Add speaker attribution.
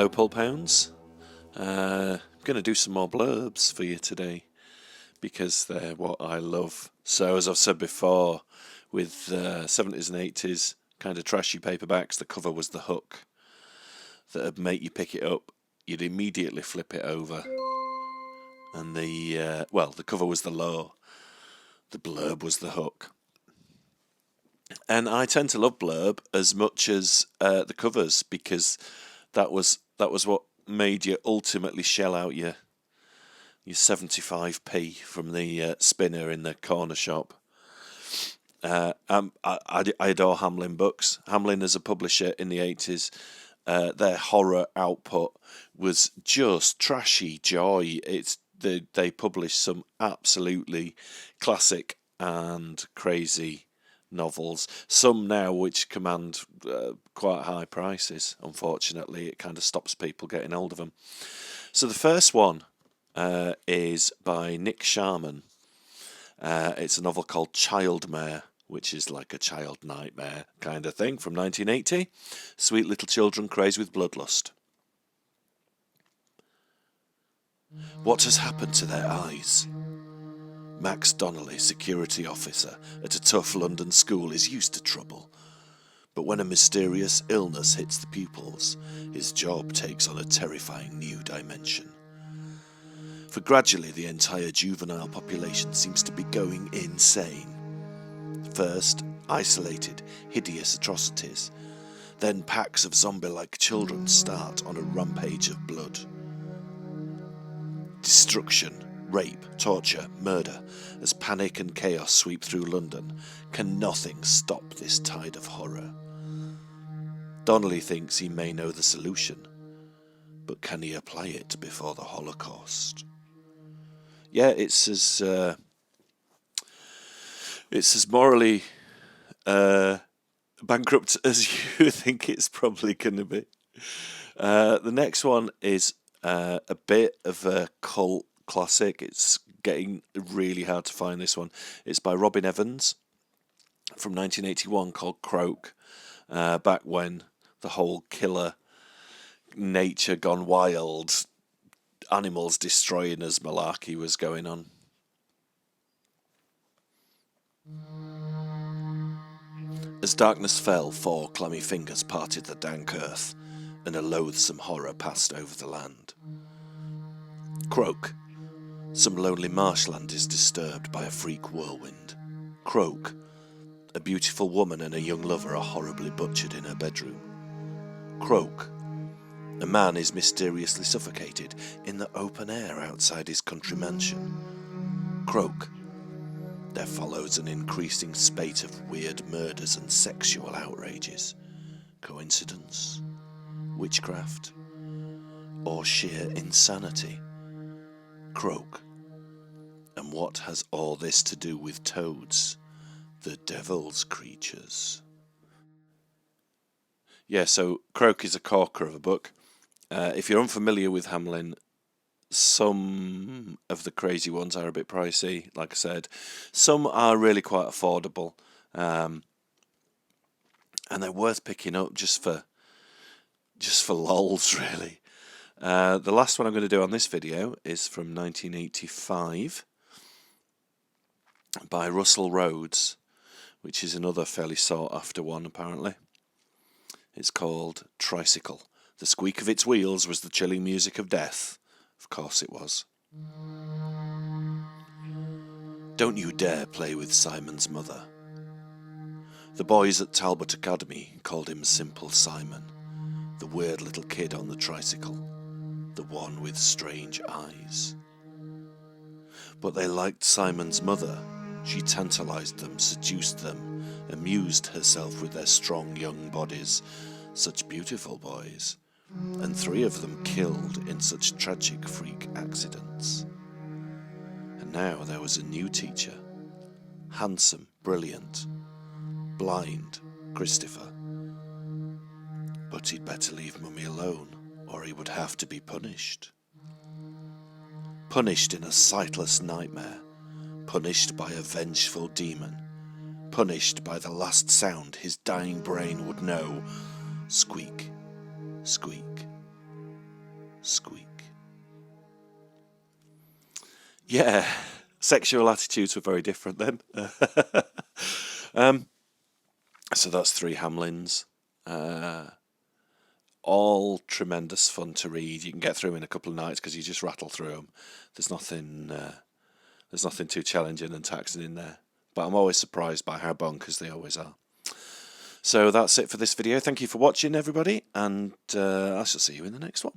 Speaker 1: Hello Pulp Hounds. I'm going to do some more blurbs for you today because they're what I love. So as I've said before, with 70s and 80s kind of trashy paperbacks, the cover was the hook that would make you pick it up. You'd immediately flip it over, and the cover was the low, the blurb was the hook. And I tend to love Blurb as much as the covers because that was what made you ultimately shell out your 75p from the spinner in the corner shop. I adore Hamlyn books. Hamlyn as a publisher in the 80s, their horror output was just trashy joy. They published some absolutely classic and crazy novels, some now which command quite high prices. Unfortunately, it kind of stops people getting hold of them. So the first one is by Nick Sharman. It's a novel called Childmare, which is like a child nightmare kind of thing, from 1980. Sweet little children crazed with bloodlust. What has happened to their eyes? Max Donnelly, security officer at a tough London school, is used to trouble. But when a mysterious illness hits the pupils, his job takes on a terrifying new dimension. For gradually the entire juvenile population seems to be going insane. First, isolated, hideous atrocities. Then packs of zombie-like children start on a rampage of blood. Destruction, rape, torture, murder, as panic and chaos sweep through London. Can nothing stop this tide of horror? Donnelly thinks he may know the solution, but can he apply it before the Holocaust? Yeah, it's as morally bankrupt as you think it's probably going to be. The next one is a bit of a cult classic. It's getting really hard to find this one. It's by Robin Evans from 1981, called Croak. Back when the whole killer nature gone wild, animals destroying us malarkey was going on. As darkness fell, 4 clammy fingers parted the dank earth, and a loathsome horror passed over the land. Croak. Some lonely marshland is disturbed by a freak whirlwind. Croak. A beautiful woman and a young lover are horribly butchered in her bedroom. Croak. A man is mysteriously suffocated in the open air outside his country mansion. Croak. There follows an increasing spate of weird murders and sexual outrages. Coincidence? Witchcraft? Or sheer insanity? Croak. And what has all this to do with toads, the devil's creatures? Yeah, so Croak is a corker of a book. If you're unfamiliar with Hamlyn, some of the crazy ones are a bit pricey, like I said. Some are really quite affordable, and they're worth picking up just for lols, really. The last one I'm going to do on this video is from 1985 by Russell Rhodes, which is another fairly sought-after one, apparently. It's called Tricycle. The squeak of its wheels was the chilling music of death. Of course it was. Don't you dare play with Simon's mother. The boys at Talbot Academy called him Simple Simon, the weird little kid on the tricycle, the one with strange eyes. But they liked Simon's mother. She tantalized them, seduced them, amused herself with their strong young bodies, such beautiful boys, and 3 of them killed in such tragic freak accidents. And now there was a new teacher, handsome, brilliant, blind Christopher. But he'd better leave Mummy alone, or he would have to be punished. Punished in a sightless nightmare, punished by a vengeful demon, punished by the last sound his dying brain would know: squeak, squeak, squeak. Yeah, sexual attitudes were very different then. So that's 3 Hamlyns. All tremendous fun to read. You can get through in a couple of nights because you just rattle through them. There's nothing too challenging and taxing in there. But I'm always surprised by how bonkers they always are. So that's it for this video. Thank you for watching, everybody, and I shall see you in the next one.